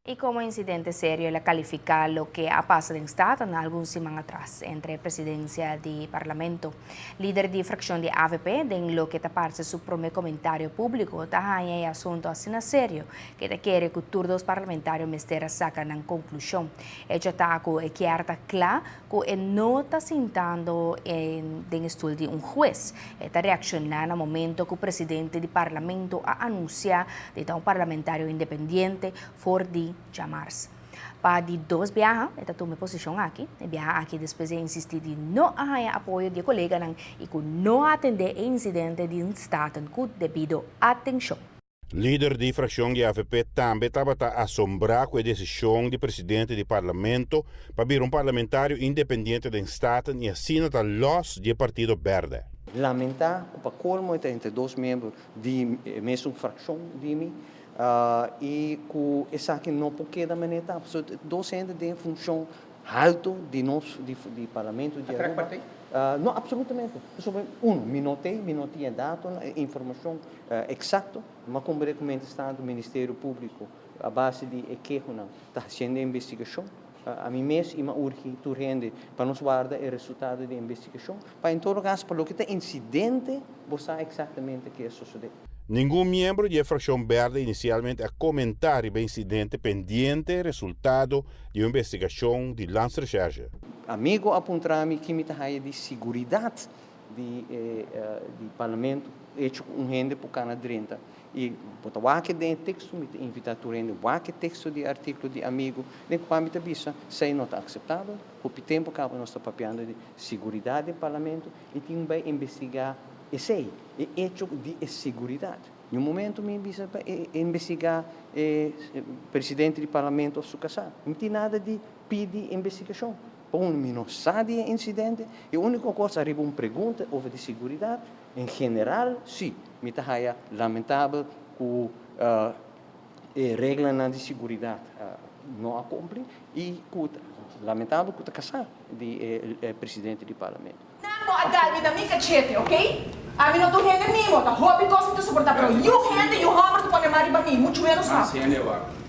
Y como incidente serio, la califica lo que ha pasado en Estado en algunas semanas atrás entre presidencia de Parlamento. Líder de fracción de AVP, en lo que taparse su primer comentario público, está en el asunto así serio, que te quiere que todos los parlamentarios mesteras sacan en conclusión. Hecho está que harta claro que no está sentando en estudio de un juez. Esta reacciona en el momento que el presidente del Parlamento ha anunciado de un parlamentario independiente for de llamarse. Para de dos viajes, esta toma posición aquí, viaja aquí después de insistir de no hay apoyo de colegas y que no atender incidente de Estado con debido atención. Líder da fração de AVP também estava assombrado com a decisão do presidente do parlamento para vir parlamentário independente do Estado e assim está los do Partido Verde. Lamentar para colmo entre dois membros de mesma fração de mim e que essa aqui não pode da maneira dois ainda têm função alto de nós de parlamento de Aruba. Não, absolutamente. Me notei a data, a informação exata, mas como recomenda está do Ministério Público, a base de que está fazendo a investigação. A mim mesmo, ima urge turrende para nos guardar o resultado da investigação. Para em todo caso, para o que está incidente, você sabe exatamente o que sucedeu. Nenhum membro da fração verde inicialmente a comentar o incidente pendente resultado de uma investigação de Lance Recherche. Amigo apontar-me que me está de segurança de parlamento, hecho rende para o canal 30. E botar aqui dentro texto, me invitar a rende, o texto de artigo de amigo, dentro para me bisa, se não está aceitável, o tempo que nós estamos papiando de segurança do parlamento e tem que investigar esse hecho de segurança. No momento me bisa investigar o presidente do parlamento su casa, não tem nada de pedir investigação. Me não sabe o incidente, e a única coisa é uma pergunta sobre segurança. Em geral, sim, me está lamentável que a regra de segurança não a cumpre e lamentável que está casado do presidente do parlamento. Não agarre da minha cachete, ok? A mim não tu rende mimo, tá? Roupa e coisa que tu suportar, pero you rende, you hammer, tu pode marido para mim, muito menos não.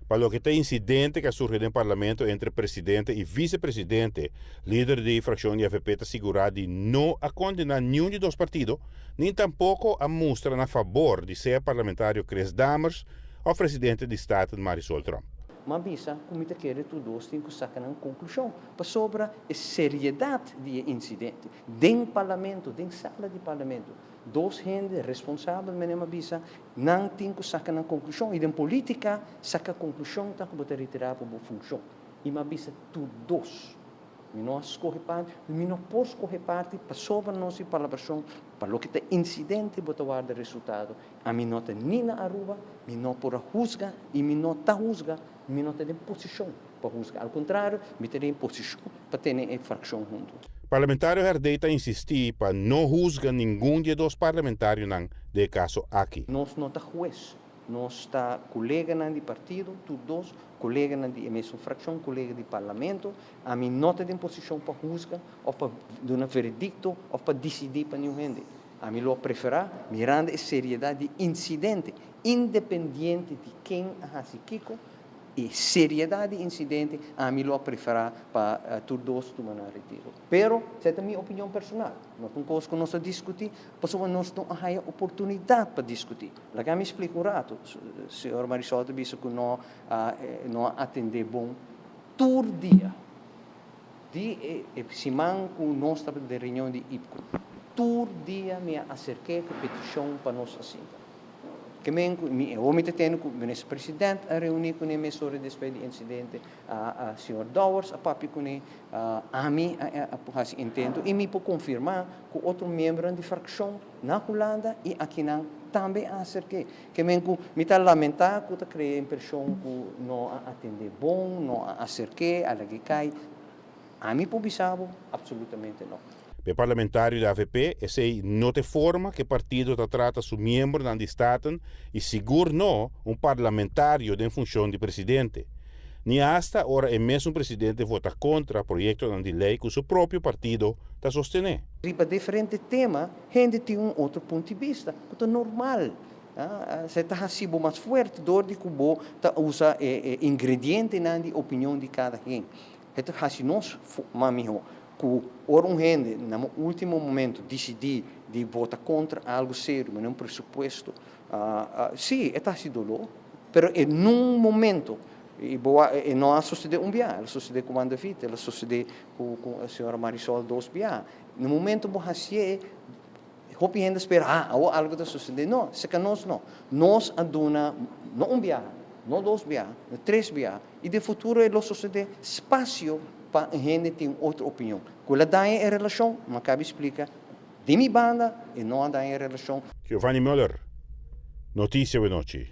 Para o que tem incidente que surge no parlamento entre presidente e vice-presidente, líder da fração de AVP está segurado de não a condenar nenhum dos dois partidos, nem tampouco a mostrar a favor de ser parlamentário Chris Dammers ou presidente do Estado Marisol Trump. Mas bisa, como te quer tu dois tem que sacar uma conclusão sobre a seriedade do incidente dentro do parlamento, dentro da sala de parlamento. Dois gente responsáveis, mas bisa, não tem que sacar uma conclusão e em política sacar conclusão tá que botar retirar para a função. E mas bisa tu dois não escolhe parte, não pode escolher parte para sobre nossa colaboração, para o que é incidente, botar o resultado. A mim não tem nem na Aruba, não pode juzgar e não está juzgar, não tem posição para juzgar. Ao contrário, me tem posição para ter infração junto. Parlamentário herdeita insistir para não juzgar nenhum de dois parlamentários de caso aqui. Nós não está juiz. Nós está colega de partido, todos colega de mesma fração, colega de parlamento, a mim não tem posição para juzgar, ou para dar um veredicto, ou para decidir para nenhum gente. A mim lo preferar, mirando a seriedade de incidente, independente de quem a Kiko, e seriedade de incidente, a mim lo preferar para todos tomar retiro. Pero, essa é a minha opinião personal. Não tem coisa que nós discutir, porque nós não temos a oportunidade para discutir. Lá que me explico um rato, o senhor Marisol disse que não atender bom todo dia. Se manco nós estamos de reunião de IPCO, todo dia me acerquei com petição para nós assim. Que eu me tenho com o ministro-presidente a reunir com ele sobre o incidente, a senhor Dowers, a papi com ele, a mim, entendo, e me pode confirmar que outro membro de fração na Holanda e aqui também acerquei. Que me está lamentar que eu criei a impressão que não atender bom, não acerquei, a que cai. A mim, por absolutamente não. O parlamentário da AVP esse não tem forma que o partido trata seu membro no Estado e seguro não parlamentário em função de presidente. Nem hasta ora é mesmo presidente vota contra o projeto de lei que o seu próprio partido está sustentando. Para diferente tema, gente tem outro ponto de vista, que é normal. Você está assim mais forte, dor de cubo, tá usa ingrediente na opinião de cada quem. Então, assim, nós, mamiho, que gente, no último momento, decidir de votar contra algo sério, mas não pressuposto, sim, é assim dolor, mas num momento, e não a suceder dia, a suceder com Wanda Vita, a suceder com a senhora Marisol dos dia. No momento, você hopi gente espera, algo está sucedendo. Não, se que nós não. Nós aduna, não dia, não dois dia, não três dia. E de futuro, ele suceder espaço para a gente ter outra opinião. Quando dá em relação, não cabe explicar, de minha banda, e não dá em relação. Giovanni Müller, Notícia Noite.